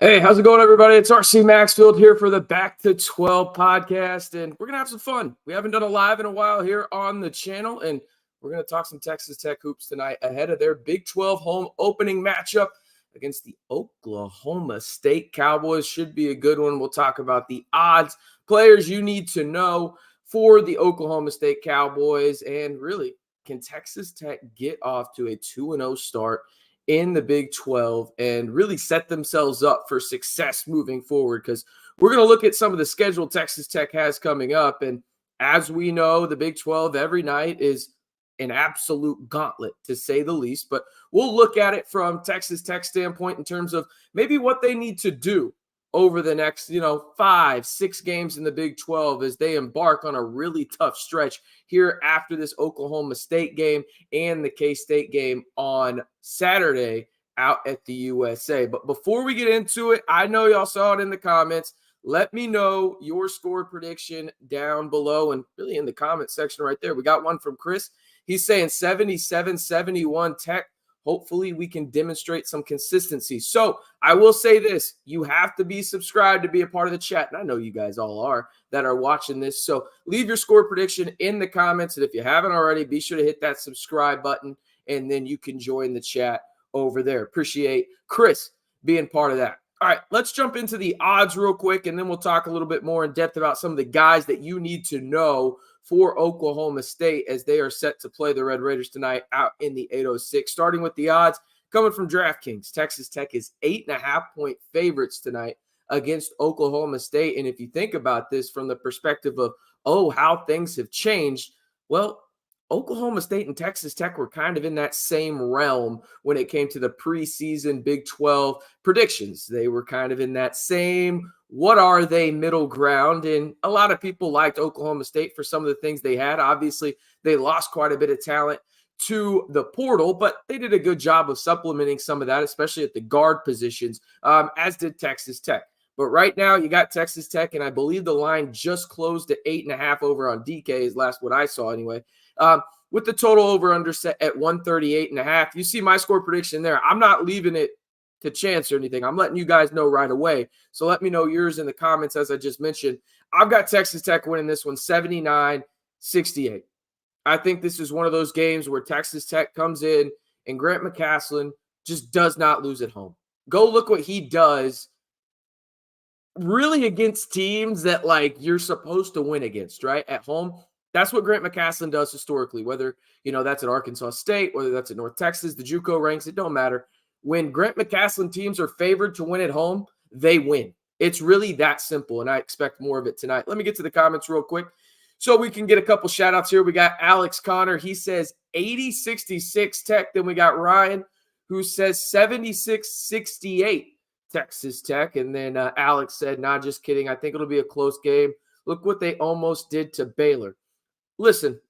Hey, how's it going, everybody? It's RC Maxfield here for the Back to 12 podcast, and we're going to have some fun. We haven't done a live in a while here on the channel, and we're going to talk some Texas Tech hoops tonight ahead of their Big 12 home opening matchup against the Oklahoma State Cowboys. Should be a good one. We'll talk about the odds, players you need to know for the Oklahoma State Cowboys, and really, can Texas Tech get off to a 2-0 start in the Big 12 and really set themselves up for success moving forward? Because we're going to look at some of the schedule Texas Tech has coming up. And as we know, the Big 12 every night is an absolute gauntlet, to say the least. But we'll look at it from Texas Tech standpoint in terms of maybe what they need to do over the next, 5-6 games in the Big 12 as they embark on a really tough stretch here after this Oklahoma State game and the K-State game on Saturday out at the USA. But before we get into it, I know y'all saw it in the comments. Let me know your score prediction down below and really in the comment section right there. We got one from Chris. He's saying 77-71 Tech. Hopefully we can demonstrate some consistency. So I will say this, you have to be subscribed to be a part of the chat. And I know you guys all are that are watching this. So leave your score prediction in the comments. And if you haven't already, be sure to hit that subscribe button and then you can join the chat over there. Appreciate Chris being part of that. All right, let's jump into the odds real quick, and then we'll talk a little bit more in depth about some of the guys that you need to know for Oklahoma State as they are set to play the Red Raiders tonight out in the 806. Starting with the odds coming from DraftKings, Texas Tech is 8.5-point favorites tonight against Oklahoma State. And if you think about this from the perspective of, how things have changed, well, Oklahoma State and Texas Tech were kind of in that same realm when it came to the preseason Big 12 predictions. They were kind of in that same, what are they, middle ground. And a lot of people liked Oklahoma State for some of the things they had. Obviously, they lost quite a bit of talent to the portal, but they did a good job of supplementing some of that, especially at the guard positions, as did Texas Tech. But right now, you got Texas Tech, and I believe the line just closed at 8.5 over on DK, is last what I saw anyway. With the total over-under set at 138.5. You see my score prediction there. I'm not leaving it to chance or anything. I'm letting you guys know right away. So let me know yours in the comments, as I just mentioned. I've got Texas Tech winning this one 79-68. I think this is one of those games where Texas Tech comes in and Grant McCasland just does not lose at home. Go look what he does really against teams that, you're supposed to win against, right? At home. That's what Grant McCasland does historically, whether, that's at Arkansas State, whether that's at North Texas, the JUCO ranks, it don't matter. When Grant McCasland teams are favored to win at home, they win. It's really that simple, and I expect more of it tonight. Let me get to the comments real quick so we can get a couple shout-outs here. We got Alex Connor. He says 80-66 Tech. Then we got Ryan, who says 76-68 Texas Tech. And then Alex said, nah, just kidding. I think it'll be a close game. Look what they almost did to Baylor. Listen,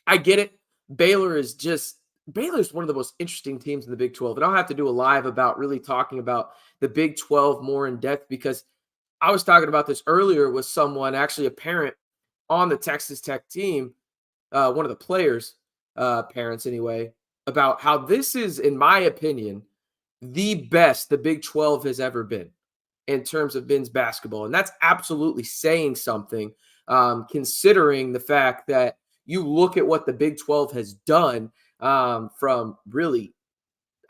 I get it. Baylor's one of the most interesting teams in the Big 12. And I'll have to do a live about really talking about the Big 12 more in depth, because I was talking about this earlier with someone, actually a parent on the Texas Tech team, one of the players' parents anyway, about how this is, in my opinion, the best the Big 12 has ever been in terms of men's basketball. And that's absolutely saying something. Considering the fact that you look at what the Big 12 has done from really,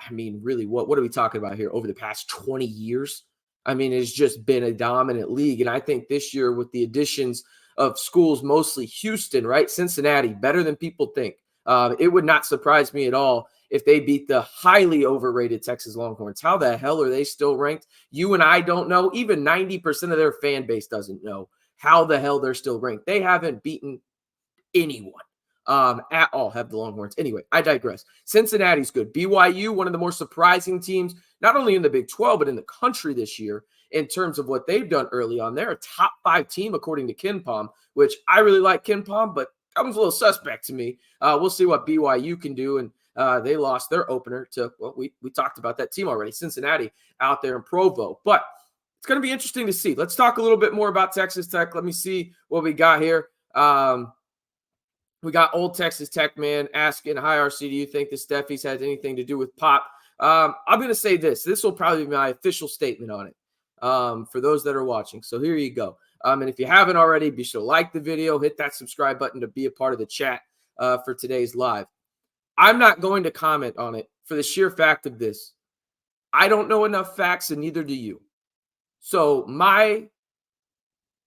what are we talking about here? Over the past 20 years? It's just been a dominant league. And I think this year with the additions of schools, mostly Houston, right? Cincinnati, better than people think. It would not surprise me at all if they beat the highly overrated Texas Longhorns. How the hell are they still ranked? You and I don't know. Even 90% of their fan base doesn't know how the hell they're still ranked. They haven't beaten anyone at all, have the Longhorns. Anyway, I digress. Cincinnati's good. BYU, one of the more surprising teams, not only in the Big 12, but in the country this year in terms of what they've done early on. They're a top 5 team, according to KenPom, which I really like KenPom, but that one's a little suspect to me. We'll see what BYU can do. And they lost their opener to, we talked about that team already, Cincinnati out there in Provo. But it's going to be interesting to see. Let's talk a little bit more about Texas Tech. Let me see what we got here. We got old Texas Tech man asking, hi, RC, do you think the Steffies had anything to do with Pop I'm going to say this. This will probably be my official statement on it for those that are watching. So here you go. And if you haven't already, be sure to like the video, hit that subscribe button to be a part of the chat for today's live. I'm not going to comment on it for the sheer fact of this. I don't know enough facts, and neither do you. So my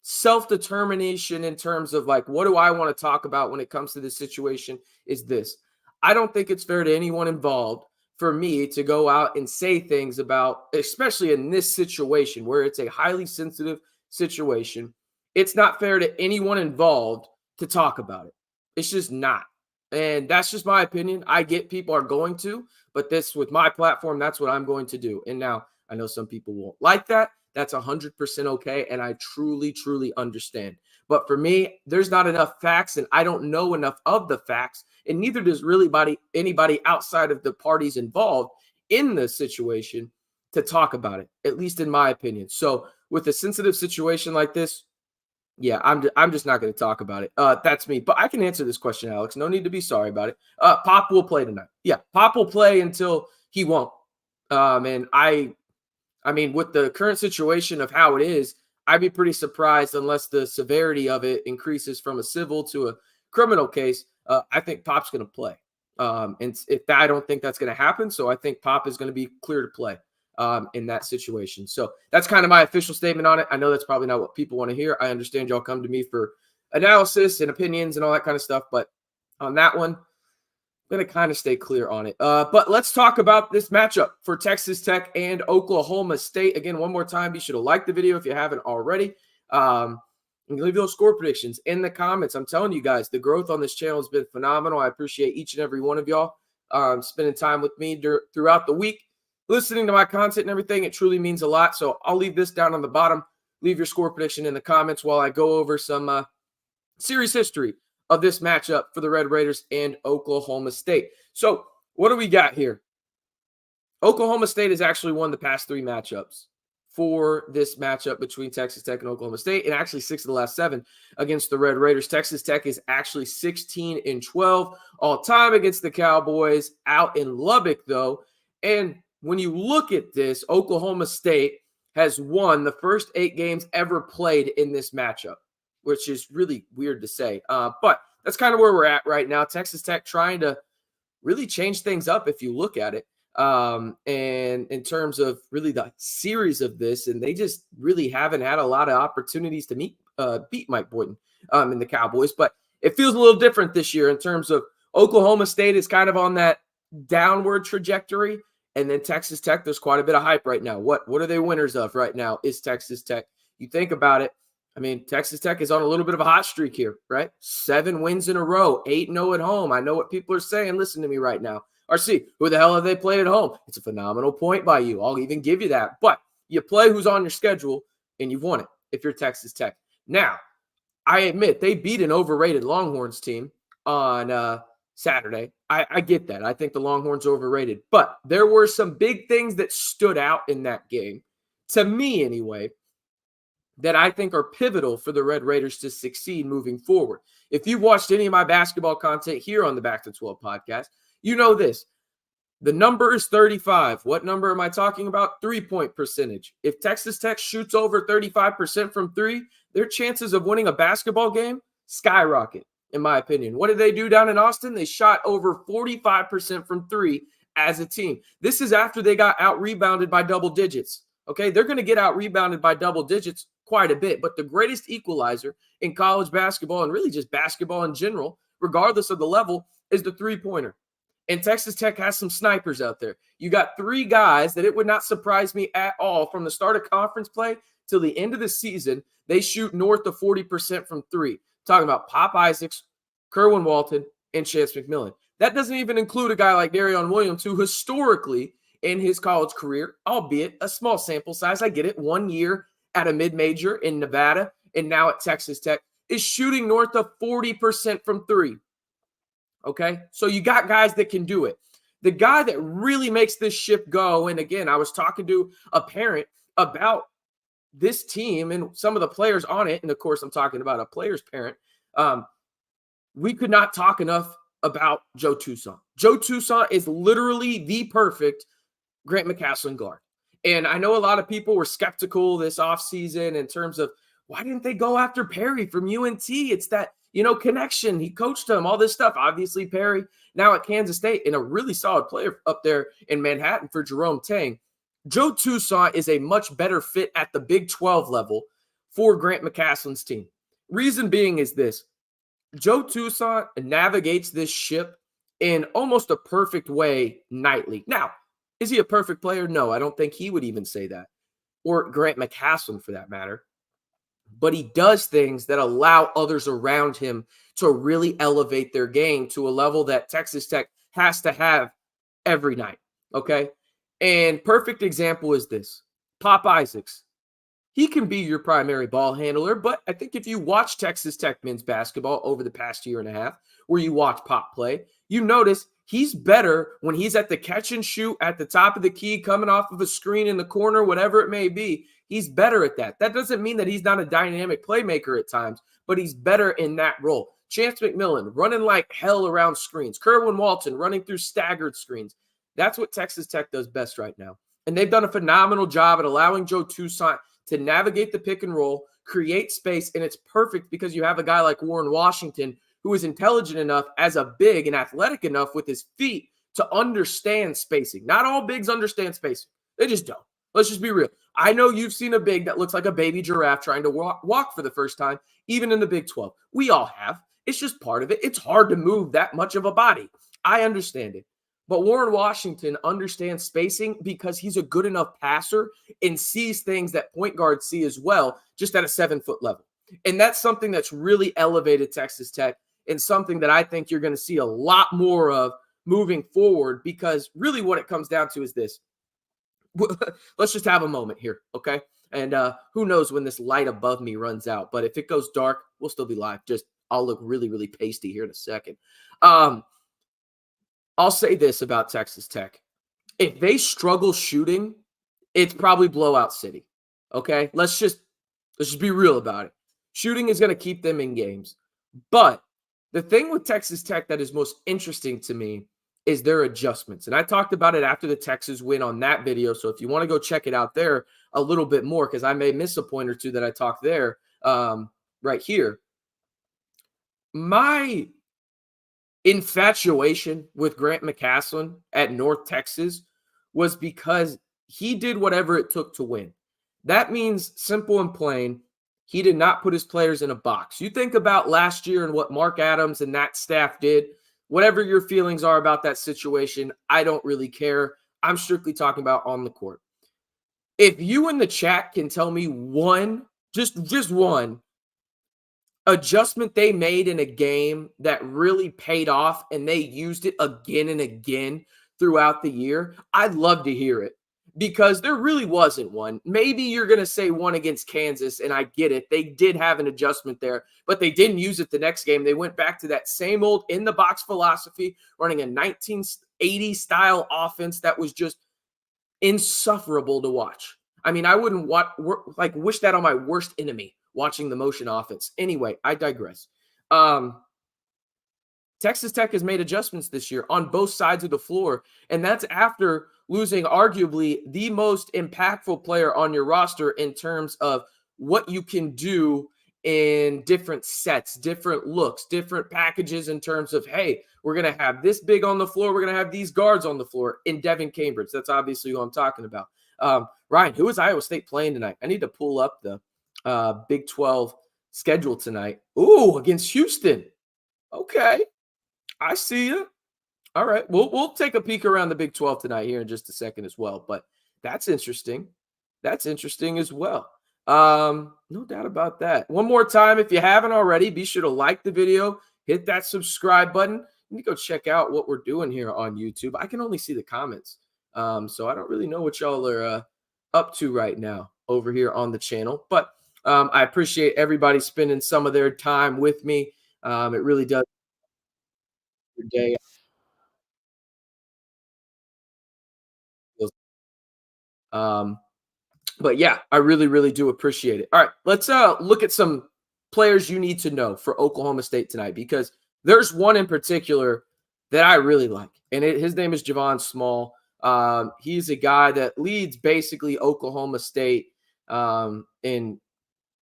self-determination in terms of like, what do I want to talk about when it comes to this situation is this. I don't think it's fair to anyone involved for me to go out and say things about, especially in this situation where it's a highly sensitive situation. It's not fair to anyone involved to talk about it. It's just not. And that's just my opinion. I get people are going to, but this with my platform, that's what I'm going to do. And now I know some people won't like that. That's 100% okay. And I truly, truly understand. But for me, there's not enough facts and I don't know enough of the facts. And neither does really anybody outside of the parties involved in the situation to talk about it, at least in my opinion. So with a sensitive situation like this, yeah, I'm just not going to talk about it. That's me. But I can answer this question, Alex. No need to be sorry about it. Pop will play tonight. Yeah, Pop will play until he won't. And I mean, with the current situation of how it is, I'd be pretty surprised unless the severity of it increases from a civil to a criminal case. I think Pop's going to play. And I don't think that's going to happen. So I think Pop is going to be clear to play in that situation. So that's kind of my official statement on it. I know that's probably not what people want to hear. I understand y'all come to me for analysis and opinions and all that kind of stuff. But on that one, I'm going to kind of stay clear on it. But let's talk about this matchup for Texas Tech and Oklahoma State. Again, one more time, be sure to like the video if you haven't already. And leave those score predictions in the comments. I'm telling you guys, the growth on this channel has been phenomenal. I appreciate each and every one of y'all spending time with me throughout the week, listening to my content and everything. It truly means a lot. So I'll leave this down on the bottom. Leave your score prediction in the comments while I go over some series history of this matchup for the Red Raiders and Oklahoma State. So what do we got here? Oklahoma State has actually won the past 3 matchups for this matchup between Texas Tech and Oklahoma State, and actually 6 of the last 7 against the Red Raiders. Texas Tech is actually 16-12 all time against the Cowboys out in Lubbock, though. And when you look at this, Oklahoma State has won the first 8 games ever played in this matchup, which is really weird to say. But that's kind of where we're at right now. Texas Tech trying to really change things up if you look at it. And in terms of really the series of this, and they just really haven't had a lot of opportunities to beat Mike Boynton in the Cowboys. But it feels a little different this year in terms of Oklahoma State is kind of on that downward trajectory. And then Texas Tech, there's quite a bit of hype right now. What are they winners of right now is Texas Tech. You think about it. I mean, Texas Tech is on a little bit of a hot streak here, right? 7 wins in a row, 8-0 at home. I know what people are saying. Listen to me right now. RC, who the hell have they played at home? It's a phenomenal point by you. I'll even give you that. But you play who's on your schedule, and you've won it if you're Texas Tech. Now, I admit they beat an overrated Longhorns team on Saturday. I get that. I think the Longhorns are overrated. But there were some big things that stood out in that game, to me anyway, that I think are pivotal for the Red Raiders to succeed moving forward. If you've watched any of my basketball content here on the Back to 12 podcast, you know this. The number is 35. What number am I talking about? 3-point percentage. If Texas Tech shoots over 35% from 3, their chances of winning a basketball game skyrocket, in my opinion. What did they do down in Austin? They shot over 45% from 3 as a team. This is after they got out-rebounded by double digits. Okay, they're going to get out-rebounded by double digits quite a bit, but the greatest equalizer in college basketball and really just basketball in general, regardless of the level, is the three-pointer. And Texas Tech has some snipers out there. You got 3 guys that it would not surprise me at all from the start of conference play till the end of the season, they shoot north of 40% from 3. Talking about Pop Isaacs, Kerwin Walton, and Chance McMillan. That doesn't even include a guy like Darion Williams, who historically in his college career, albeit a small sample size, I get it, 1 year at a mid-major in Nevada and now at Texas Tech, is shooting north of 40% from 3. Okay, so you got guys that can do it. The guy that really makes this ship go, and again, I was talking to a parent about this team and some of the players on it, and of course, I'm talking about a player's parent. We could not talk enough about Joe Toussaint. Joe Toussaint is literally the perfect Grant McCasland guard. And I know a lot of people were skeptical this offseason in terms of why didn't they go after Perry from UNT? It's that, connection. He coached him, all this stuff. Obviously, Perry now at Kansas State and a really solid player up there in Manhattan for Jerome Tang. Joe Toussaint is a much better fit at the Big 12 level for Grant McCasland's team. Reason being is this. Joe Toussaint navigates this ship in almost a perfect way nightly. Now, is he a perfect player? No, I don't think he would even say that, or Grant McCasland for that matter. But he does things that allow others around him to really elevate their game to a level that Texas Tech has to have every night, okay? And perfect example is this. Pop Isaacs. He can be your primary ball handler, but I think if you watch Texas Tech men's basketball over the past year and a half, where you watch Pop play, you notice he's better when he's at the catch and shoot at the top of the key, coming off of a screen in the corner, whatever it may be. He's better at that. That doesn't mean that he's not a dynamic playmaker at times, but he's better in that role. Chance McMillan running like hell around screens. Kerwin Walton running through staggered screens. That's what Texas Tech does best right now. And they've done a phenomenal job at allowing Joe Toussaint to navigate the pick and roll, create space, and it's perfect because you have a guy like Warren Washington who is intelligent enough as a big and athletic enough with his feet to understand spacing. Not all bigs understand spacing. They just don't. Let's just be real. I know you've seen a big that looks like a baby giraffe trying to walk for the first time, even in the Big 12. We all have. It's just part of it. It's hard to move that much of a body. I understand it. But Warren Washington understands spacing because he's a good enough passer and sees things that point guards see as well, just at a 7-foot level. And that's something that's really elevated Texas Tech and something that I think you're going to see a lot more of moving forward, because really what it comes down to is this. Let's just have a moment here, okay? And who knows when this light above me runs out, but if it goes dark, we'll still be live. I'll look really, really pasty here in a second. I'll say this about Texas Tech. If they struggle shooting, it's probably blowout city. Okay? Let's just be real about it. Shooting is going to keep them in games. But the thing with Texas Tech that is most interesting to me is their adjustments. And I talked about it after the Texas win on that video. So if you want to go check it out there a little bit more, because I may miss a point or two that I talked there right here. My infatuation with Grant McCasland at North Texas was because he did whatever it took to win. That means, simple and plain, he did not put his players in a box. You think about last year and what Mark Adams and that staff did. Whatever your feelings are about that situation, I don't really care. I'm strictly talking about on the court. If you in the chat can tell me one, just one adjustment they made in a game that really paid off and they used it again and again throughout the year, I'd love to hear it, because there really wasn't one. Maybe you're going to say one against Kansas, and I get it. They did have an adjustment there, but they didn't use it the next game. They went back to that same old in-the-box philosophy, running a 1980 style offense that was just insufferable to watch. I mean, I wouldn't wish that on my worst enemy, watching the motion offense. Anyway, I digress. Texas Tech has made adjustments this year on both sides of the floor, and that's after losing arguably the most impactful player on your roster in terms of what you can do in different sets, different looks, different packages in terms of, hey, we're going to have this big on the floor. We're going to have these guards on the floor in Devin Cambridge. That's obviously who I'm talking about. Ryan, who is Iowa State playing tonight? I need to pull up the Big 12 schedule tonight. Ooh, against Houston. Okay. I see you. All right. We'll take a peek around the Big 12 tonight here in just a second as well. But that's interesting. That's interesting as well. No doubt about that. One more time, if you haven't already, be sure to like the video, hit that subscribe button. You need to go check out what we're doing here on YouTube. I can only see the comments. So I don't really know what y'all are up to right now over here on the channel. But I appreciate everybody spending some of their time with me. It really does. Day. But yeah, I really, really do appreciate it. All right, let's look at some players you need to know for Oklahoma State tonight, because there's one in particular that I really like, and his name is Javon Small. He's a guy that leads basically Oklahoma State in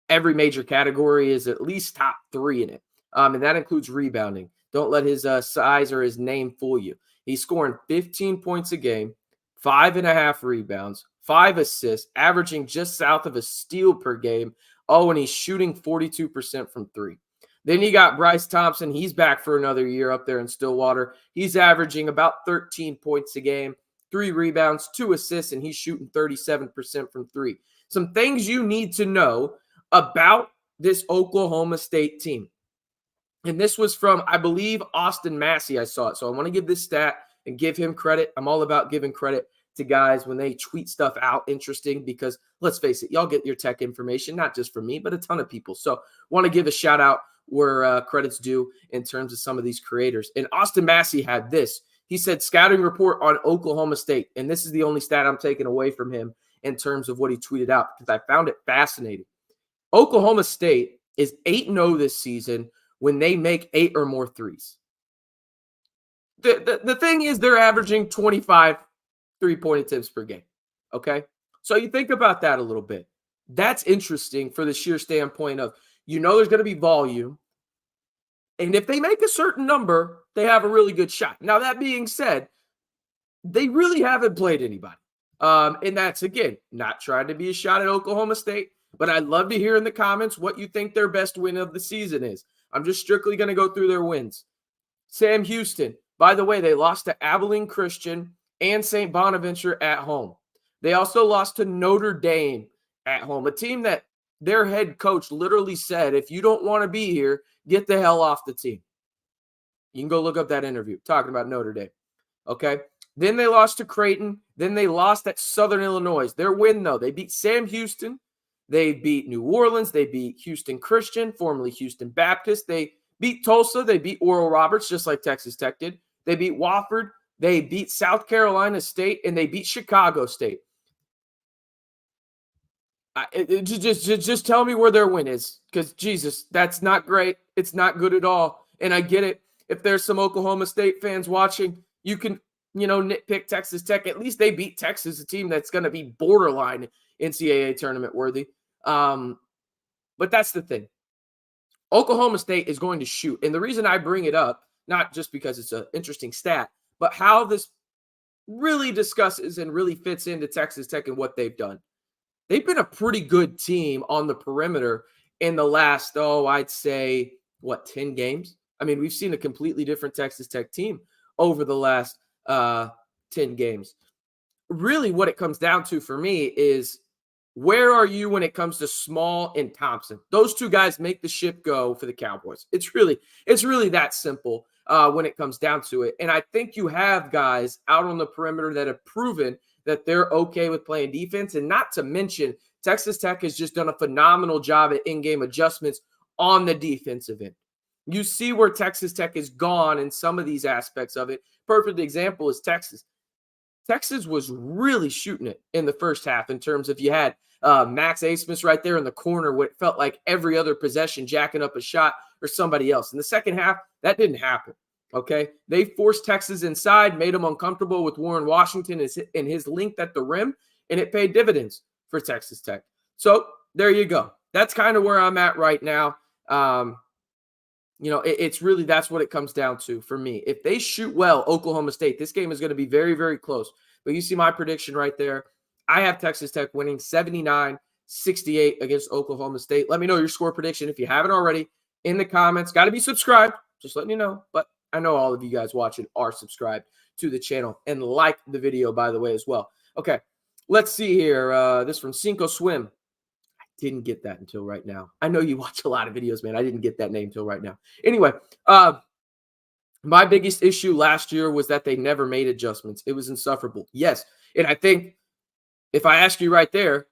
every major category, is at least top 3 in it. And that includes rebounding. Don't let his size or his name fool you. He's scoring 15 points a game, 5.5 rebounds, 5 assists, averaging just south of a steal per game. Oh, and he's shooting 42% from 3. Then you got Bryce Thompson. He's back for another year up there in Stillwater. He's averaging about 13 points a game, 3 rebounds, 2 assists, and he's shooting 37% from 3. Some things you need to know about this Oklahoma State team. And this was from, I believe, Austin Massey. I saw it. So I want to give this stat and give him credit. I'm all about giving credit to guys when they tweet stuff out interesting, because let's face it, y'all get your tech information, not just from me, but a ton of people. So want to give a shout out where credit's due in terms of some of these creators. And Austin Massey had this. He said, scouting report on Oklahoma State. And this is the only stat I'm taking away from him in terms of what he tweeted out, because I found it fascinating. Oklahoma State is 8-0 this season when they make 8 or more threes. The thing is, they're averaging 25 three-point attempts per game, okay? So you think about that a little bit. That's interesting for the sheer standpoint of, there's going to be volume, and if they make a certain number, they have a really good shot. Now, that being said, they really haven't played anybody. And that's, again, not trying to be a shot at Oklahoma State, but I'd love to hear in the comments what you think their best win of the season is. I'm just strictly going to go through their wins. Sam Houston, by the way, they lost to Abilene Christian and St. Bonaventure at home. They also lost to Notre Dame at home, a team that their head coach literally said, if you don't want to be here, get the hell off the team. You can go look up that interview talking about Notre Dame. Okay. Then they lost to Creighton. Then they lost at Southern Illinois. Their win, though, they beat Sam Houston. They beat New Orleans. They beat Houston Christian, formerly Houston Baptist. They beat Tulsa. They beat Oral Roberts, just like Texas Tech did. They beat Wofford. They beat South Carolina State, and they beat Chicago State. Just tell me where their win is, because, Jesus, that's not great. It's not good at all. And I get it. If there's some Oklahoma State fans watching, you can, nitpick Texas Tech. At least they beat Texas, a team that's going to be borderline NCAA tournament worthy. But that's the thing. Oklahoma State is going to shoot. And the reason I bring it up, not just because it's an interesting stat, but how this really discusses and really fits into Texas Tech and what they've done. They've been a pretty good team on the perimeter in the last, I'd say, 10 games? I mean, we've seen a completely different Texas Tech team over the last 10 games. Really what it comes down to for me is, where are you when it comes to Small and Thompson? Those two guys make the ship go for the Cowboys. It's really that simple when it comes down to it. And I think you have guys out on the perimeter that have proven that they're okay with playing defense. And not to mention, Texas Tech has just done a phenomenal job at in-game adjustments on the defensive end. You see where Texas Tech has gone in some of these aspects of it. Perfect example is Texas. Texas was really shooting it in the first half in terms of, you had Max Asmus right there in the corner, what felt like every other possession jacking up a shot or somebody else. In the second half, that didn't happen, okay? They forced Texas inside, made them uncomfortable with Warren Washington and his length at the rim, and it paid dividends for Texas Tech. So there you go. That's kind of where I'm at right now. It's really, that's what it comes down to for me. If they shoot well, Oklahoma State, this game is going to be very, very close. But you see my prediction right there. I have Texas Tech winning 79-68 against Oklahoma State. Let me know your score prediction if you haven't already in the comments. Got to be subscribed, just letting you know. But I know all of you guys watching are subscribed to the channel and like the video, by the way, as well. Okay, let's see here. This from Cinco Swim. Didn't get that until right now. I know you watch a lot of videos, man. I didn't get that name till right now. Anyway, my biggest issue last year was that they never made adjustments. It was insufferable. Yes, and I think if I ask you right there,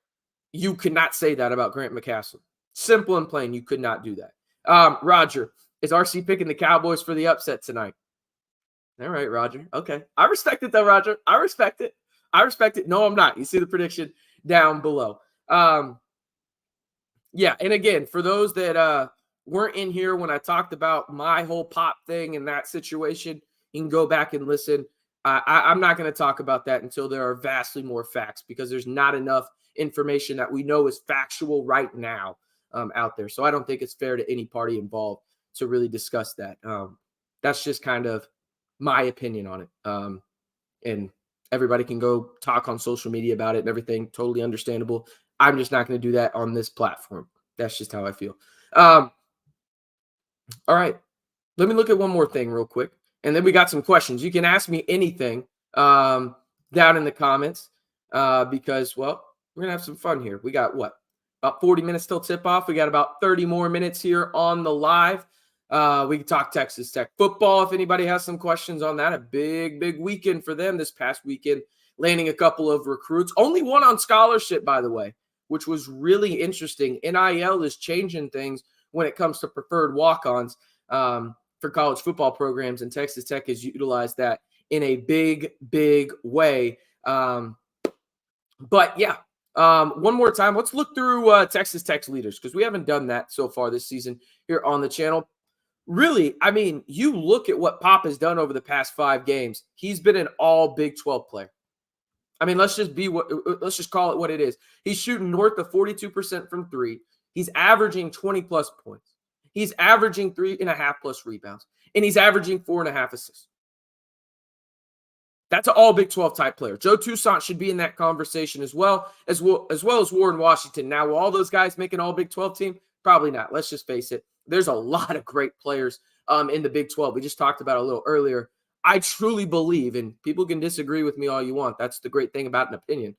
you could not say that about Grant McCastle. Simple and plain, you could not do that. Roger, is RC picking the Cowboys for the upset tonight? All right, Roger. Okay. I respect it, though, Roger. I respect it. No, I'm not. You see the prediction down below. Yeah, and again, for those that weren't in here when I talked about my whole pop thing and that situation, you can go back and listen. I'm not going to talk about that until there are vastly more facts, because there's not enough information that we know is factual right now out there. So I don't think it's fair to any party involved to really discuss that. That's just kind of my opinion on it. And everybody can go talk on social media about it and everything. Totally understandable. I'm just not going to do that on this platform. That's just how I feel. All right. Let me look at one more thing real quick. And then we got some questions. You can ask me anything down in the comments because, well, we're going to have some fun here. We got what? About 40 minutes till tip off. We got about 30 more minutes here on the live. We can talk Texas Tech football if anybody has some questions on that. A big weekend for them this past weekend, landing a couple of recruits. Only one on scholarship, by the way, which was really interesting. NIL is changing things when it comes to preferred walk-ons for college football programs, and Texas Tech has utilized that in a big way. But yeah, one more time, let's look through Texas Tech's leaders, because we haven't done that so far this season here on the channel. Really, I mean, you look at what Pop has done over the past 5 games. He's been an all Big 12 player. I mean, let's just call it what it is. He's shooting north of 42% from 3. He's averaging 20+ points. He's averaging 3.5+ rebounds, and he's averaging 4.5 assists. That's an all Big 12 type player. Joe Toussaint should be in that conversation as well as Warren Washington. Now, will all those guys make an all Big 12 team? Probably not. Let's just face it. There's a lot of great players in the Big 12. We just talked about it a little earlier. I truly believe, and people can disagree with me all you want. That's the great thing about an opinion.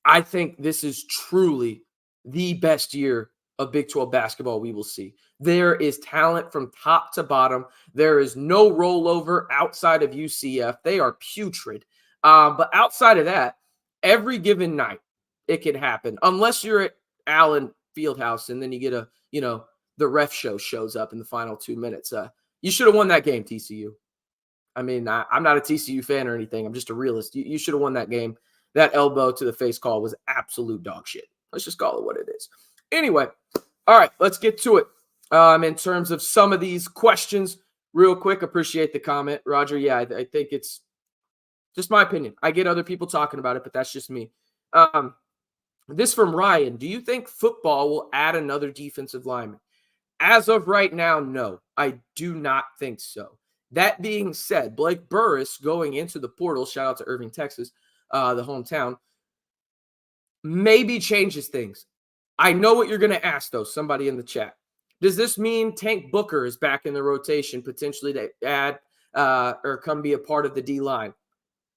I think this is truly the best year of Big 12 basketball we will see. There is talent from top to bottom. There is no rollover outside of UCF. They are putrid. But outside of that, every given night, it can happen. Unless you're at Allen Fieldhouse and then you get the ref shows up in the final 2 minutes. You should have won that game, TCU. I mean, I'm not a TCU fan or anything. I'm just a realist. You should have won that game. That elbow to the face call was absolute dog shit. Let's just call it what it is. Anyway, all right, let's get to it. In terms of some of these questions, real quick, appreciate the comment, Roger. Yeah, I think it's just my opinion. I get other people talking about it, but that's just me. This from Ryan. Do you think football will add another defensive lineman? As of right now, no, I do not think so. That being said, Blake Burris going into the portal, shout out to Irving, Texas, the hometown, maybe changes things. I know what you're going to ask, though, somebody in the chat. Does this mean Tank Booker is back in the rotation, potentially to add or come be a part of the D-line?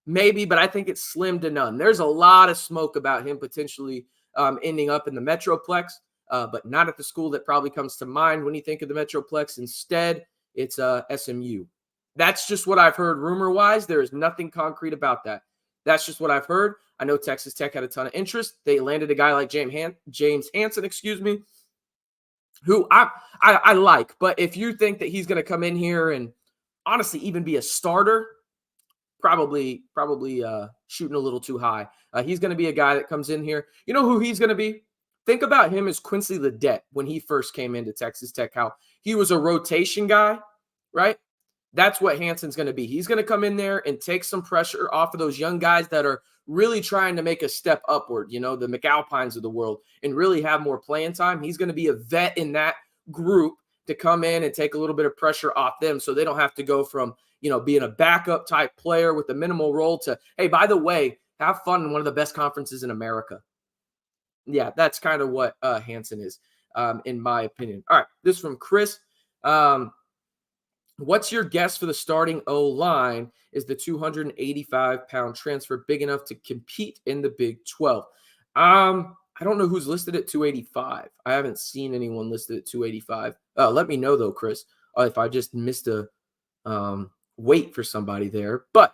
Maybe, but I think it's slim to none. There's a lot of smoke about him potentially ending up in the Metroplex, but not at the school that probably comes to mind when you think of the Metroplex. Instead, it's SMU. That's just what I've heard rumor-wise. There is nothing concrete about that. That's just what I've heard. I know Texas Tech had a ton of interest. They landed a guy like James Hansen, who I like. But if you think that he's going to come in here and honestly even be a starter, probably shooting a little too high. He's going to be a guy that comes in here. You know who he's going to be? Think about him as Quincy Ledet when he first came into Texas Tech, how he was a rotation guy, right? That's what Hanson's going to be. He's going to come in there and take some pressure off of those young guys that are really trying to make a step upward, the McAlpines of the world, and really have more playing time. He's going to be a vet in that group to come in and take a little bit of pressure off them so they don't have to go from, being a backup type player with a minimal role to, hey, by the way, have fun in one of the best conferences in America. Yeah, that's kind of what Hanson is, in my opinion. All right, this from Chris. What's your guess for the starting O-line? Is the 285-pound transfer big enough to compete in the Big 12? I don't know who's listed at 285. I haven't seen anyone listed at 285. Let me know, though, Chris, if I just missed a wait for somebody there. But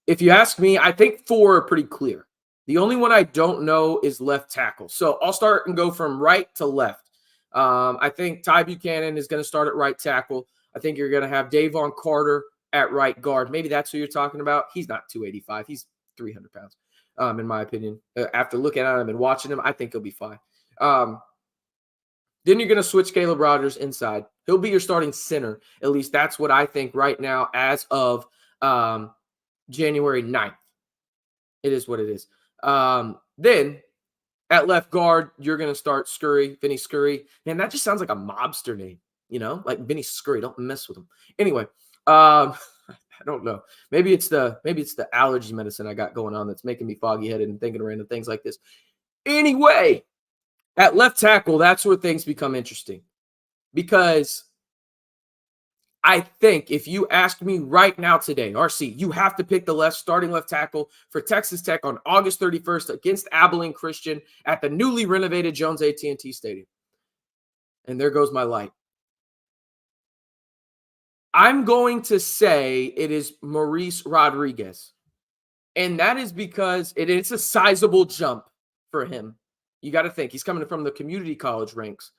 if you ask me, I think 4 are pretty clear. The only one I don't know is left tackle. So I'll start and go from right to left. I think Ty Buchanan is going to start at right tackle. I think you're going to have Davon Carter at right guard. Maybe that's who you're talking about. He's not 285. He's 300 pounds, in my opinion. After looking at him and watching him, I think he'll be fine. Then you're going to switch Caleb Rogers inside. He'll be your starting center. At least that's what I think right now as of um, January 9th. It is what it is. Then at left guard, you're going to start Scurry, Vinny Scurry. Man, that just sounds like a mobster name, like Vinny Scurry. Don't mess with him. Anyway, I don't know. Maybe it's the allergy medicine I got going on that's making me foggy headed and thinking of random things like this. Anyway, at left tackle, that's where things become interesting because I think if you ask me right now today, RC, you have to pick the starting left tackle for Texas Tech on August 31st against Abilene Christian at the newly renovated Jones AT&T Stadium. And there goes my light. I'm going to say it is Maurice Rodriguez. And that is because it's a sizable jump for him. You got to think he's coming from the community college ranks.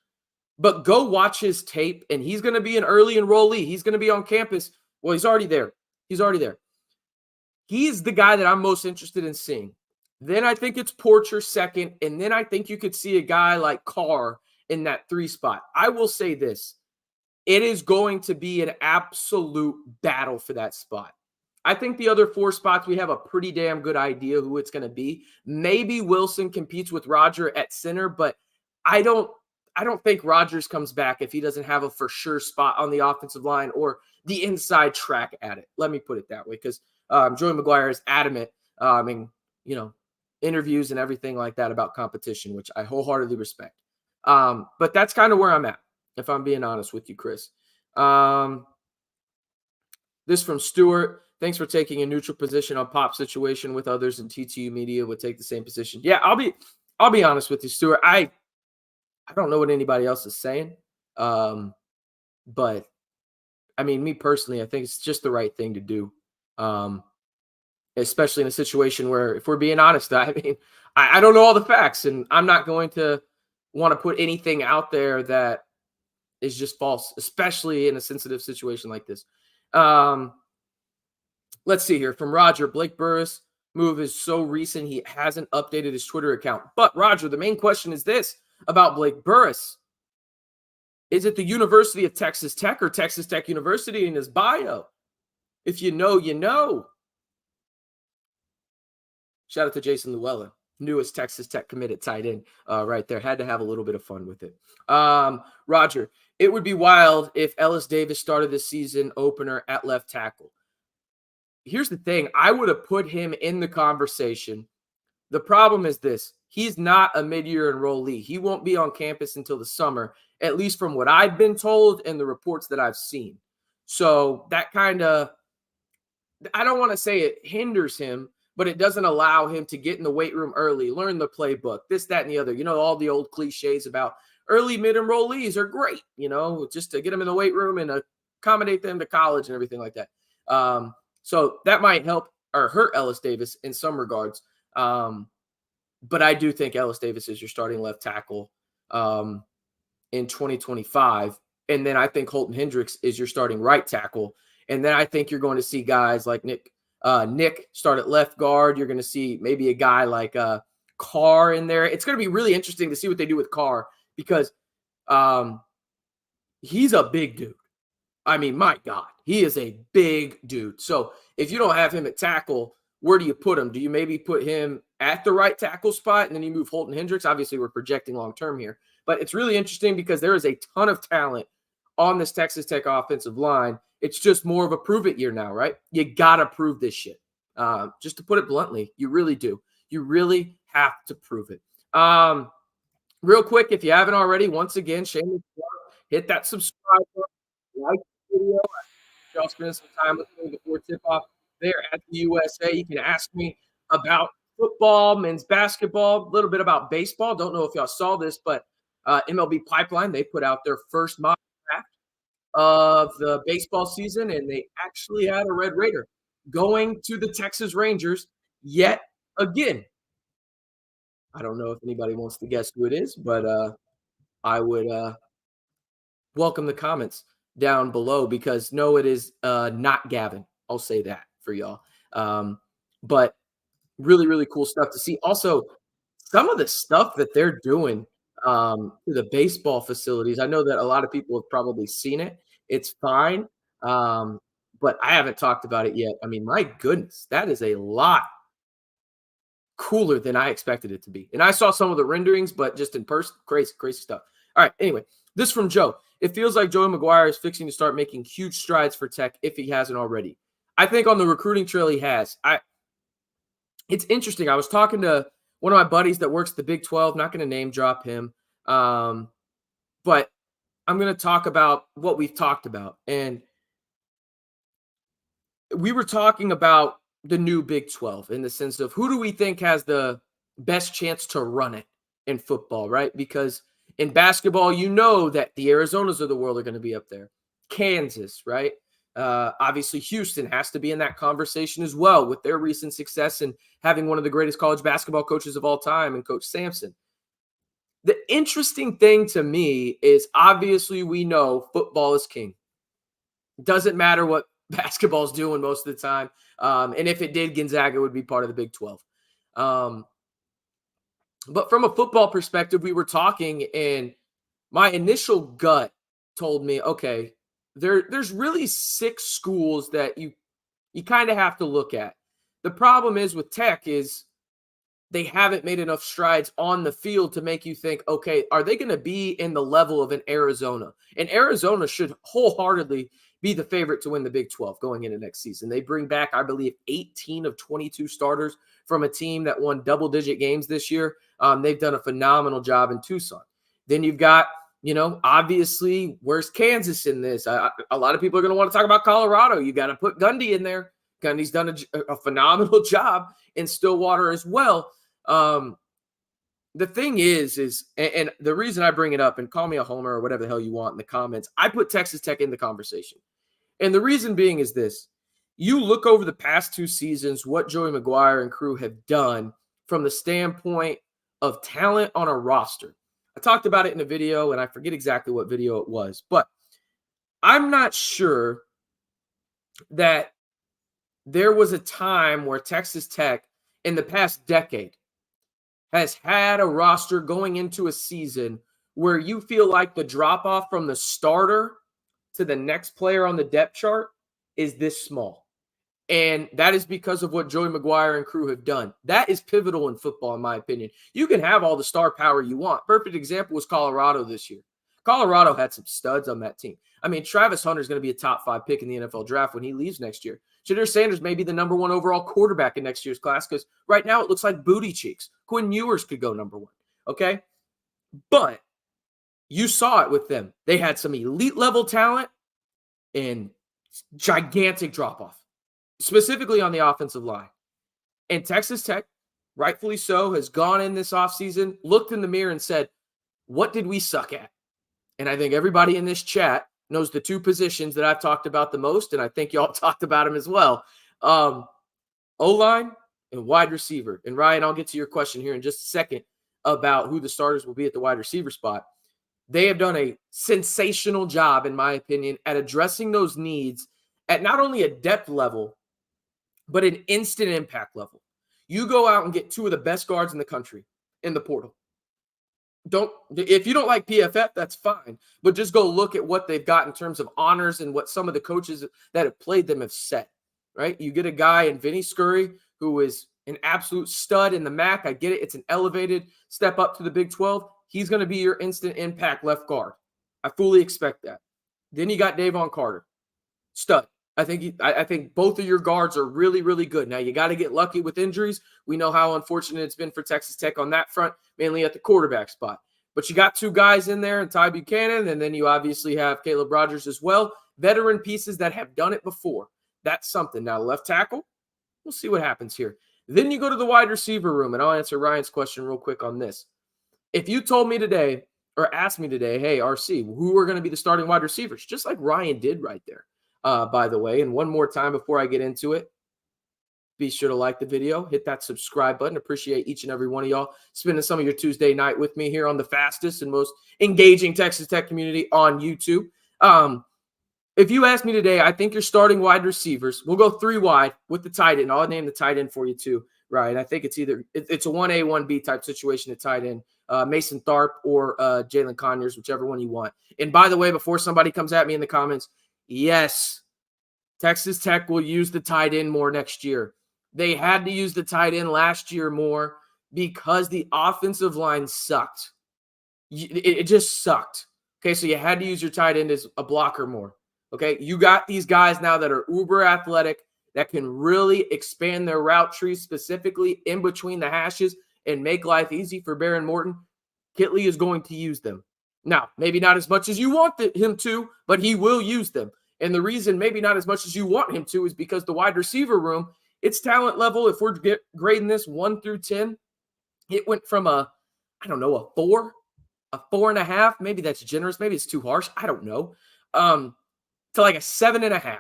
But go watch his tape, and he's going to be an early enrollee. He's going to be on campus. Well, he's already there. He's the guy that I'm most interested in seeing. Then I think it's Porcher second, and then I think you could see a guy like Carr in that 3 spot. I will say this. It is going to be an absolute battle for that spot. I think the other 4 spots, we have a pretty damn good idea who it's going to be. Maybe Wilson competes with Roger at center, but I don't think Rodgers comes back if he doesn't have a for sure spot on the offensive line or the inside track at it. Let me put it that way, because Joey McGuire is adamant in interviews and everything like that about competition, which I wholeheartedly respect. But that's kind of where I'm at, if I'm being honest with you, Chris. This from Stuart. Thanks for taking a neutral position on Pop's situation with others in TTU media would take the same position. Yeah, I'll be honest with you, Stuart. I don't know what anybody else is saying. But I mean, me personally, I think it's just the right thing to do. Especially in a situation where, if we're being honest, I mean, I don't know all the facts, and I'm not going to want to put anything out there that is just false, especially in a sensitive situation like this. Let's see here from Roger. Blake Burris move is so recent, he hasn't updated his Twitter account. But Roger, the main question is this about Blake Burris. Is it the University of Texas Tech or Texas Tech University in his bio? If you know, you know. Shout out to Jason Llewellyn, newest Texas Tech committed tight end right there. Had to have a little bit of fun with it. Roger, it would be wild if Ellis Davis started the season opener at left tackle. Here's the thing. I would have put him in the conversation. The problem is this. He's not a mid-year enrollee. He won't be on campus until the summer, at least from what I've been told and the reports that I've seen. So that kind of, I don't want to say it hinders him, but it doesn't allow him to get in the weight room early, learn the playbook, this, that, and the other. All the old cliches about early mid-enrollees are great, just to get them in the weight room and accommodate them to college and everything like that. So that might help or hurt Ellis Davis in some regards. But I do think Ellis Davis is your starting left tackle in 2025. And then I think Holton Hendricks is your starting right tackle. And then I think you're going to see guys like Nick start at left guard. You're going to see maybe a guy like Carr in there. It's going to be really interesting to see what they do with Carr because he's a big dude. I mean, my God, he is a big dude. So if you don't have him at tackle, where do you put him? Do you maybe put him at the right tackle spot and then you move Holton Hendricks? Obviously, we're projecting long-term here. But it's really interesting because there is a ton of talent on this Texas Tech offensive line. It's just more of a prove-it year now, right? You got to prove this shit. Just to put it bluntly, you really do. You really have to prove it. Real quick, if you haven't already, once again, shameless plug, hit that subscribe button, like the video. Y'all spend some time with me before tip-off there at the USA. You can ask me about football, men's basketball, a little bit about baseball. Don't know if y'all saw this, but MLB Pipeline, they put out their first mock draft of the baseball season, and they actually had a Red Raider going to the Texas Rangers yet again. I don't know if anybody wants to guess who it is, but I would welcome the comments down below because no, it is not Gavin. I'll say that for y'all. But really, really cool stuff to see. Also, some of the stuff that they're doing to the baseball facilities. I know that a lot of people have probably seen it. It's fine. but I haven't talked about it yet. I mean, my goodness, that is a lot cooler than I expected it to be. And I saw some of the renderings, but just in person, crazy, crazy stuff. All right. Anyway, this from Joe. It feels like Joey McGuire is fixing to start making huge strides for Tech if he hasn't already. I think on the recruiting trail he has. It's interesting. I was talking to one of my buddies that works the Big 12. Not going to name drop him, but I'm going to talk about what we've talked about. And we were talking about the new Big 12 in the sense of who do we think has the best chance to run it in football, right? Because in basketball, you know that the Arizonas of the world are going to be up there. Kansas, right? Obviously, Houston has to be in that conversation as well with their recent success and having one of the greatest college basketball coaches of all time and Coach Sampson. The interesting thing to me is obviously we know football is king. Doesn't matter what basketball's doing most of the time. And if it did, Gonzaga would be part of the Big 12. But from a football perspective, we were talking, and my initial gut told me, okay, there's really 6 schools that you kind of have to look at. The problem is with Tech is they haven't made enough strides on the field to make you think, okay, are they going to be in the level of an Arizona? And Arizona should wholeheartely be the favorite to win the Big 12 going into next season. They bring back, I believe, 18 of 22 starters from a team that won double-digit games this year. They've done a phenomenal job in Tucson. Then you've got, obviously, where's Kansas in this? A lot of people are going to want to talk about Colorado. You got to put Gundy in there. Gundy's done a phenomenal job in Stillwater as well. The thing is, and the reason I bring it up, and call me a homer or whatever the hell you want in the comments, I put Texas Tech in the conversation. And the reason being is this. You look over the past 2 seasons, what Joey McGuire and crew have done from the standpoint of talent on a roster. I talked about it in a video, and I forget exactly what video it was, but I'm not sure that there was a time where Texas Tech in the past decade has had a roster going into a season where you feel like the drop-off from the starter to the next player on the depth chart is this small. And that is because of what Joey McGuire and crew have done. That is pivotal in football, in my opinion. You can have all the star power you want. Perfect example was Colorado this year. Colorado had some studs on that team. I mean, Travis Hunter is going to be a top 5 pick in the NFL draft when he leaves next year. Jadar Sanders may be the number 1 overall quarterback in next year's class because right now it looks like booty cheeks. Quinn Ewers could go number 1, okay? But you saw it with them. They had some elite level talent and gigantic drop-off, specifically on the offensive line. And Texas Tech, rightfully so, has gone in this offseason, looked in the mirror and said, what did we suck at? And I think everybody in this chat knows the 2 positions that I've talked about the most, and I think y'all talked about them as well. O-line and wide receiver. And Ryan, I'll get to your question here in just a second about who the starters will be at the wide receiver spot. They have done a sensational job, in my opinion, at addressing those needs at not only a depth level, but an instant impact level. You go out and get 2 of the best guards in the country in the portal. If you don't like PFF, that's fine. But just go look at what they've got in terms of honors and what some of the coaches that have played them have set, right? You get a guy in Vinny Scurry who is an absolute stud in the MAC. I get it. It's an elevated step up to the Big 12. He's going to be your instant impact left guard. I fully expect that. Then you got Davon Carter, stud. I think both of your guards are really, really good. Now, you got to get lucky with injuries. We know how unfortunate it's been for Texas Tech on that front, mainly at the quarterback spot. But you got 2 guys in there, and Ty Buchanan, and then you obviously have Caleb Rogers as well. Veteran pieces that have done it before. That's something. Now, left tackle, we'll see what happens here. Then you go to the wide receiver room, and I'll answer Ryan's question real quick on this. If you told me today or asked me today, hey, RC, who are going to be the starting wide receivers? Just like Ryan did right there. By the way, and one more time before I get into it, be sure to like the video, hit that subscribe button. Appreciate each and every one of y'all spending some of your Tuesday night with me here on the fastest and most engaging Texas Tech community on YouTube. If you ask me today, I think you're starting wide receivers. We'll go 3 wide with the tight end. I'll name the tight end for you too, right? I think it's either it's a 1A, 1B type situation at tight end. Mason Tharp or Jalen Conyers, whichever one you want. And by the way, before somebody comes at me in the comments, yes, Texas Tech will use the tight end more next year. They had to use the tight end last year more because the offensive line sucked. It just sucked. Okay, so you had to use your tight end as a blocker more. Okay, you got these guys now that are uber athletic that can really expand their route trees specifically in between the hashes and make life easy for Baron Morton. Kitley is going to use them. Now, maybe not as much as you want him to, but he will use them. And the reason maybe not as much as you want him to is because the wide receiver room, its talent level, if we're grading this 1 through 10, it went from a 4, a 4.5. Maybe that's generous. Maybe it's too harsh. I don't know. To like a 7.5.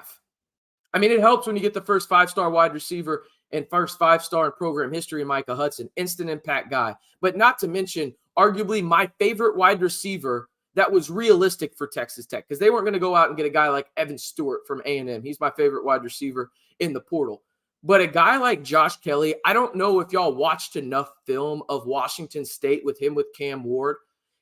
I mean, it helps when you get the first 5-star wide receiver and first 5-star in program history, Micah Hudson, instant impact guy. But not to mention, arguably my favorite wide receiver that was realistic for Texas Tech, because they weren't going to go out and get a guy like Evan Stewart from A&M. He's my favorite wide receiver in the portal. But a guy like Josh Kelly, I don't know if y'all watched enough film of Washington State with him with Cam Ward.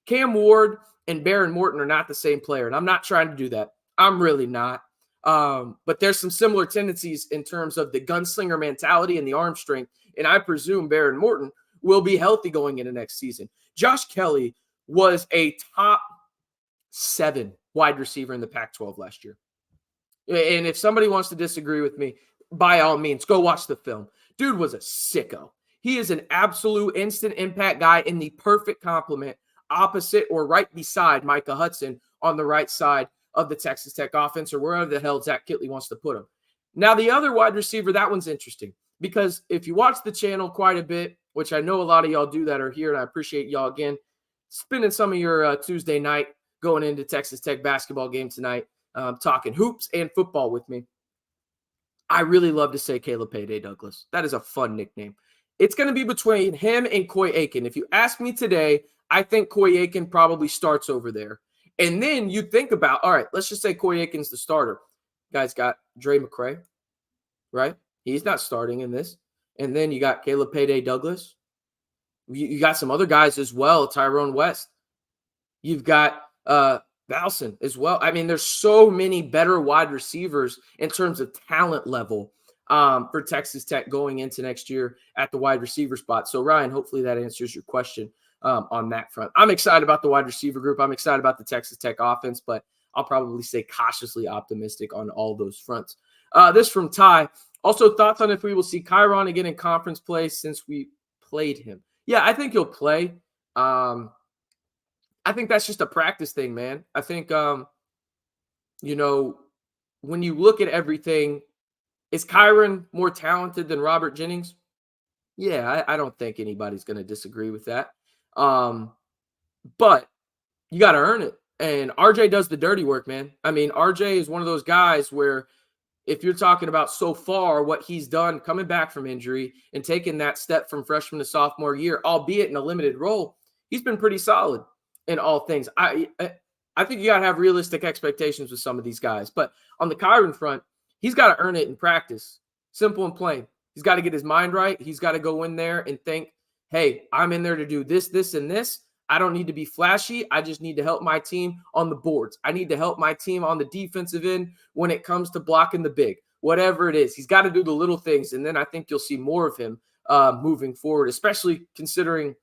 Cam Ward and Baron Morton are not the same player, and I'm not trying to do that. I'm really not. But there's some similar tendencies in terms of the gunslinger mentality and the arm strength, and I presume Baron Morton will be healthy going into next season. Josh Kelly was a top 7 wide receiver in the Pac-12 last year. And if somebody wants to disagree with me, by all means, go watch the film. Dude was a sicko. He is an absolute instant impact guy in the perfect complement, opposite or right beside Micah Hudson on the right side of the Texas Tech offense, or wherever the hell Zach Kitley wants to put him. Now, the other wide receiver, that one's interesting, because if you watch the channel quite a bit, which I know a lot of y'all do that are here, and I appreciate y'all again spending some of your Tuesday night going into Texas Tech basketball game tonight, talking hoops and football with me. I really love to say Caleb Payday Douglas. That is a fun nickname. It's going to be between him and Coy Aiken. If you ask me today, I think Coy Aiken probably starts over there. And then you think about, all right, let's just say Coy Aiken's the starter. Guys got Dre McCray, right? He's not starting in this. And then you got Caleb Payday Douglas. You got some other guys as well, Tyrone West. You've got Valson as well. I mean, there's so many better wide receivers in terms of talent level for Texas Tech going into next year at the wide receiver spot. So, Ryan, hopefully that answers your question on that front. I'm excited about the wide receiver group. I'm excited about the Texas Tech offense, but I'll probably stay cautiously optimistic on all those fronts. This from Ty. Also, thoughts on if we will see Kyron again in conference play since we played him. Yeah, I think he'll play. I think that's just a practice thing, man. I think, when you look at everything, is Kyron more talented than Robert Jennings? Yeah, I don't think anybody's going to disagree with that. But you got to earn it. And RJ does the dirty work, man. I mean, RJ is one of those guys where if you're talking about so far what he's done coming back from injury and taking that step from freshman to sophomore year, albeit in a limited role, he's been pretty solid in all things. I think you got to have realistic expectations with some of these guys. But on the Kyron front, he's got to earn it in practice. Simple and plain. He's got to get his mind right. He's got to go in there and think, hey, I'm in there to do this, this, and this. I don't need to be flashy. I just need to help my team on the boards. I need to help my team on the defensive end when it comes to blocking the big, whatever it is. He's got to do the little things, and then I think you'll see more of him moving forward, especially considering,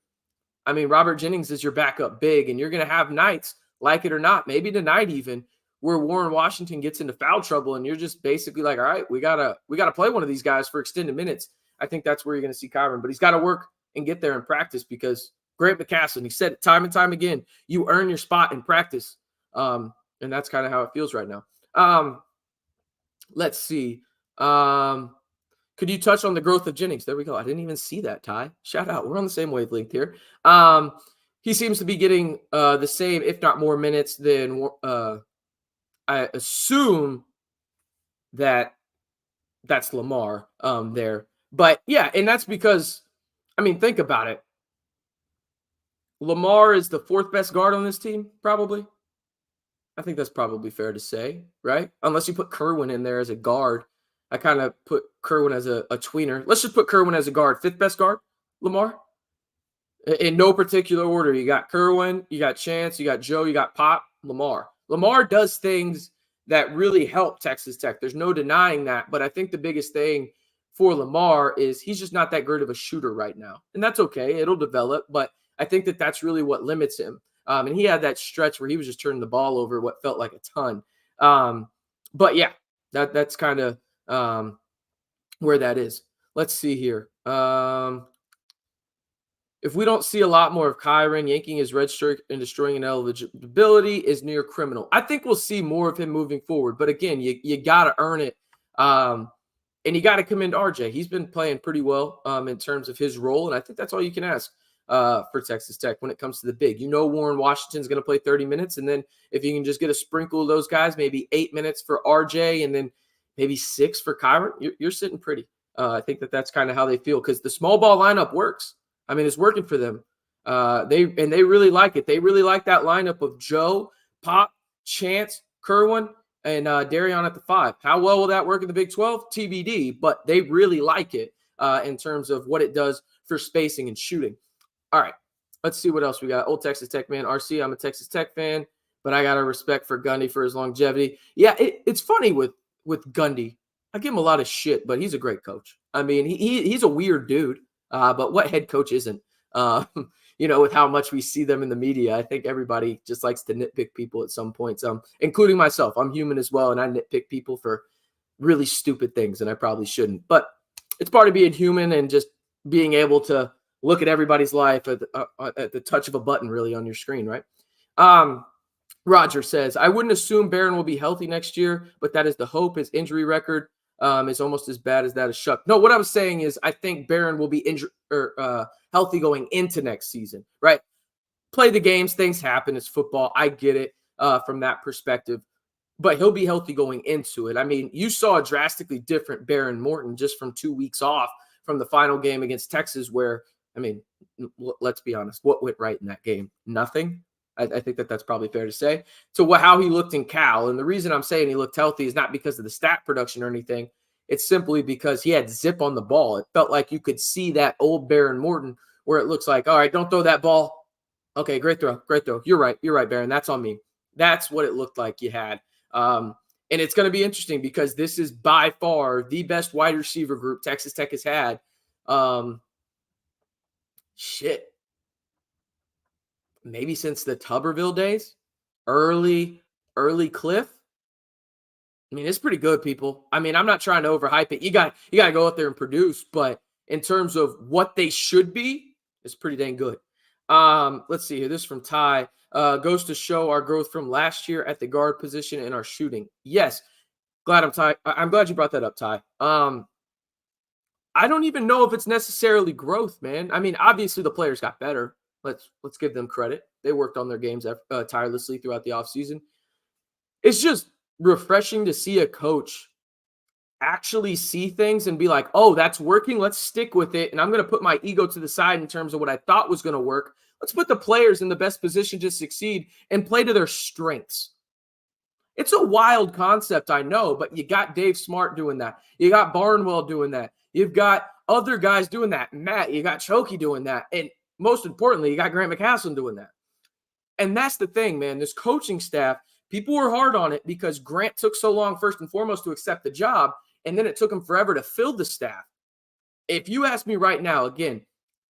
I mean, Robert Jennings is your backup big, and you're going to have nights, like it or not, maybe tonight even, where Warren Washington gets into foul trouble, and you're just basically like, all right, we gotta play one of these guys for extended minutes. I think that's where you're going to see Kyron, but he's got to work and get there in practice because Grant McCasland, he said it time and time again, you earn your spot in practice. And that's kind of how it feels right now. Let's see. Could you touch on the growth of Jennings? There we go. I didn't even see that, Ty. Shout out. We're on the same wavelength here. He seems to be getting the same, if not more minutes than I assume that's Lamar there. But, yeah, and that's because, I mean, think about it. Lamar is the 4th best guard on this team, probably. I think that's probably fair to say, right? Unless you put Kerwin in there as a guard. I kind of put Kerwin as a tweener. Let's just put Kerwin as a guard. 5th best guard, Lamar? In no particular order. You got Kerwin, you got Chance, you got Joe, you got Pop, Lamar. Lamar does things that really helped Texas Tech. There's no denying that. But I think the biggest thing for Lamar is he's just not that great of a shooter right now. And that's okay. It'll develop. But I think that that's really what limits him. And he had that stretch where he was just turning the ball over what felt like a ton. But yeah, that's kind of where that is. Let's see here. If we don't see a lot more of Kyron yanking his red shirt and destroying an eligibility is near criminal. I think we'll see more of him moving forward. But again, you got to earn it. And you got to commend RJ. He's been playing pretty well in terms of his role. And I think that's all you can ask for Texas Tech when it comes to the big. Warren Washington's going to play 30 minutes. And then if you can just get a sprinkle of those guys, maybe 8 minutes for RJ and then maybe 6 for Kyron, you're sitting pretty. I think that's kind of how they feel because the small ball lineup works. I mean, it's working for them. They really like it. They really like that lineup of Joe, Pop, Chance, Kerwin, and Darion at the 5. How well will that work in the Big 12? TBD, but they really like it in terms of what it does for spacing and shooting. All right, let's see what else we got. Old Texas Tech man, RC, I'm a Texas Tech fan, but I got a respect for Gundy for his longevity. Yeah, it's funny with Gundy. I give him a lot of shit, but he's a great coach. I mean, he's a weird dude. But what head coach isn't? With how much we see them in the media, I think everybody just likes to nitpick people at some points, including myself. I'm human as well, and I nitpick people for really stupid things, and I probably shouldn't. But it's part of being human and just being able to look at everybody's life at the touch of a button, really, on your screen, right? Roger says, I wouldn't assume Barron will be healthy next year, but that is the hope. His injury record is almost as bad as that of Shuck. No, what I was saying is I think Barron will be healthy going into next season, right? Play the games. Things happen. It's football. I get it from that perspective. But he'll be healthy going into it. I mean, you saw a drastically different Barron Morton just from 2 weeks off from the final game against Texas where, I mean, let's be honest. What went right in that game? Nothing. I think that's probably fair to say. So how he looked in Cal, and the reason I'm saying he looked healthy is not because of the stat production or anything. It's simply because he had zip on the ball. It felt like you could see that old Barron Morton where it looks like, all right, don't throw that ball. Okay, great throw. You're right, Barron. That's on me. That's what it looked like you had. And it's going to be interesting because this is by far the best wide receiver group Texas Tech has had. Maybe since the Tuberville days, early Cliff. I mean, it's pretty good, people. I mean, I'm not trying to overhype it. You got to go out there and produce, but in terms of what they should be, it's pretty dang good. Let's see here. This is from Ty. Goes to show our growth from last year at the guard position and our shooting. Yes. I'm glad you brought that up, Ty. I don't even know if it's necessarily growth, man. I mean, obviously the players got better. Let's give them credit. They worked on their games tirelessly throughout the offseason. It's just refreshing to see a coach actually see things and be like, oh, that's working. Let's stick with it. And I'm going to put my ego to the side in terms of what I thought was going to work. Let's put the players in the best position to succeed and play to their strengths. It's a wild concept, I know, but you got Dave Smart doing that. You got Barnwell doing that. You've got other guys doing that. Matt, you got Chokey doing that. And most importantly, you got Grant McCasland doing that. And that's the thing, man. This coaching staff, people were hard on it because Grant took so long, first and foremost, to accept the job. And then it took him forever to fill the staff. If you ask me right now, again,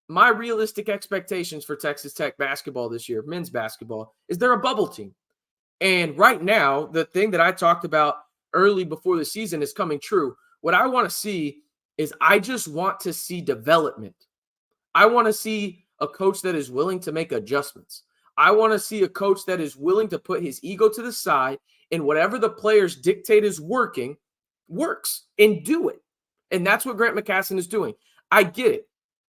my realistic expectations for Texas Tech basketball this year, men's basketball, is they're a bubble team. And right now, the thing that I talked about early before the season is coming true. What I want to see is I just want to see development. I want to see a coach that is willing to make adjustments. I want to see a coach that is willing to put his ego to the side and whatever the players dictate is working, works, and do it. And that's what Grant McCasland is doing. I get it.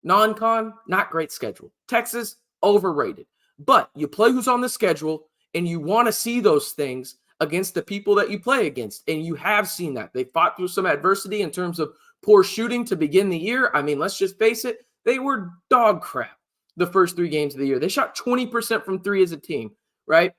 Non-con, not great schedule. Texas, overrated. But you play who's on the schedule, and you want to see those things against the people that you play against. And you have seen that. They fought through some adversity in terms of poor shooting to begin the year. I mean, let's just face it. They were dog crap the first 3 games of the year. They shot 20% from 3 as a team, right?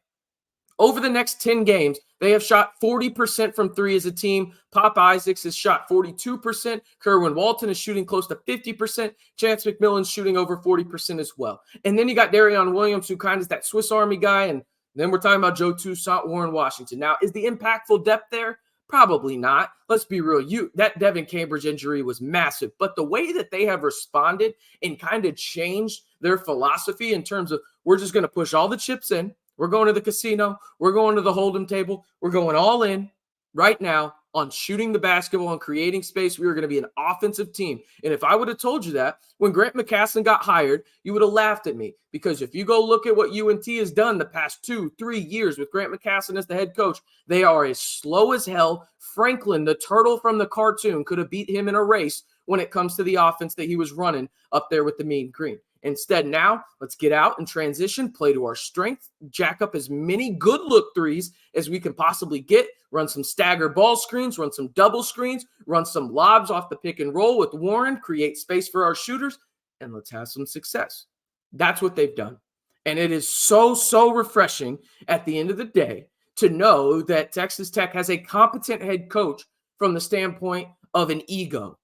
Over the next 10 games, they have shot 40% from 3 as a team. Pop Isaacs has shot 42%. Kerwin Walton is shooting close to 50%. Chance McMillan's shooting over 40% as well. And then you got Darion Williams, who kind of is that Swiss Army guy, and Then we're talking about Joe Toussaint, Warren Washington. Now, is the impactful depth there? Probably not. Let's be real. That Devin Cambridge injury was massive, but the way that they have responded and kind of changed their philosophy in terms of we're just going to push all the chips in. We're going to the casino. We're going to the hold'em table. We're going all in right now on shooting the basketball and creating space. We were going to be an offensive team. And if I would have told you that when Grant McCasland got hired, you would have laughed at me, because if you go look at what UNT has done the past 2-3 years with Grant McCasland as the head coach, they are as slow as hell. Franklin, the turtle from the cartoon, could have beat him in a race when it comes to the offense that he was running up there with the mean green. Instead, now let's get out and transition, play to our strength, jack up as many good look threes as we can possibly get, run some stagger ball screens, run some double screens, run some lobs off the pick and roll with Warren, create space for our shooters, and let's have some success. That's what they've done. And it is so, so refreshing at the end of the day to know that Texas Tech has a competent head coach from the standpoint of an ego.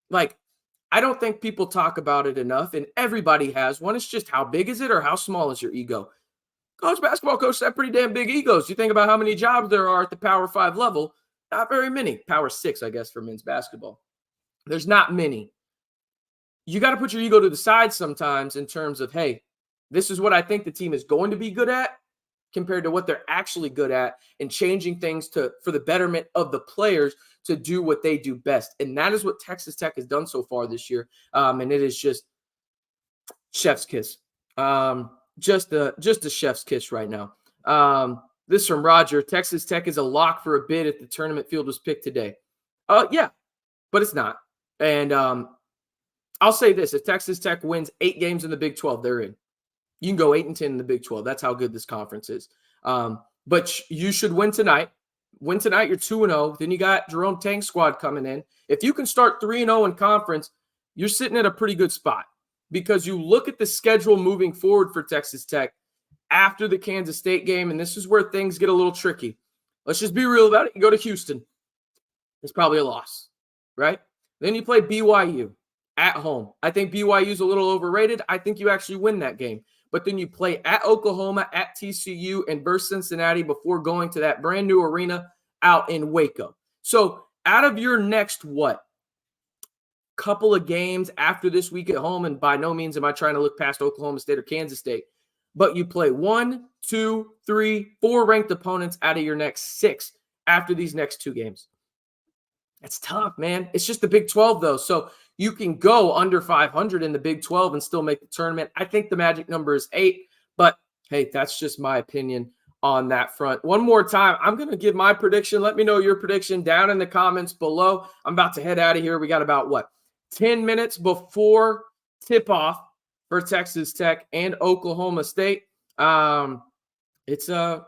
Like, I don't think people talk about it enough, and everybody has one. It's just how big is it or how small is your ego? College basketball coaches have pretty damn big egos. You think about how many jobs there are at the Power 5 level, not very many. Power 6, I guess, for men's basketball. There's not many. You got to put your ego to the side sometimes in terms of, hey, this is what I think the team is going to be good at compared to what they're actually good at, and changing things for the betterment of the players to do what they do best. And that is what Texas Tech has done so far this year. And it is just chef's kiss. Just a chef's kiss right now. This from Roger. Texas Tech is a lock for a bid if the tournament field was picked today. Yeah, but it's not. And I'll say this. If Texas Tech wins 8 games in the Big 12, they're in. You can go 8-10 in the Big 12. That's how good this conference is. But you should win tonight. Win tonight, you're 2-0. Then you got Jerome Tang's squad coming in. If you can start 3-0 in conference, you're sitting at a pretty good spot, because you look at the schedule moving forward for Texas Tech after the Kansas State game, and this is where things get a little tricky. Let's just be real about it. You go to Houston. It's probably a loss, right? Then you play BYU at home. I think BYU is a little overrated. I think you actually win that game. But then you play at Oklahoma, at TCU, and versus Cincinnati before going to that brand new arena out in Waco. So out of your next, couple of games after this week at home, and by no means am I trying to look past Oklahoma State or Kansas State, but you play 1, 2, 3, 4 ranked opponents out of your next 6 after these next 2 games. That's tough, man. It's just the Big 12, though. So you can go under 500 in the Big 12 and still make the tournament. I think the magic number is 8, but hey, that's just my opinion on that front. One more time, I'm going to give my prediction. Let me know your prediction down in the comments below. I'm about to head out of here. We got about, 10 minutes before tip-off for Texas Tech and Oklahoma State. It's going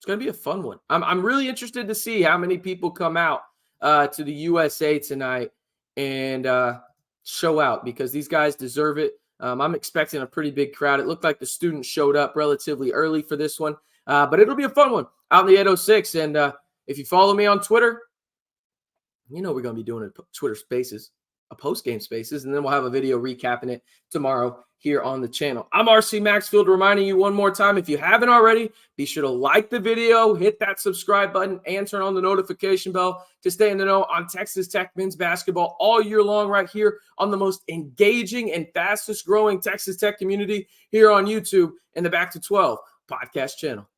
to be a fun one. I'm really interested to see how many people come out to the USA tonight and show out, because these guys deserve it. I'm expecting a pretty big crowd. It looked like the students showed up relatively early for this one, but it'll be a fun one out in the 806. And if you follow me on Twitter, you know we're going to be doing a Twitter Spaces, a post-game Spaces, and then we'll have a video recapping it tomorrow here on the channel. I'm RC Maxfield, reminding you one more time, if you haven't already, be sure to like the video, hit that subscribe button, and turn on the notification bell to stay in the know on Texas Tech men's basketball all year long right here on the most engaging and fastest growing Texas Tech community here on YouTube and the Back to 12 podcast channel.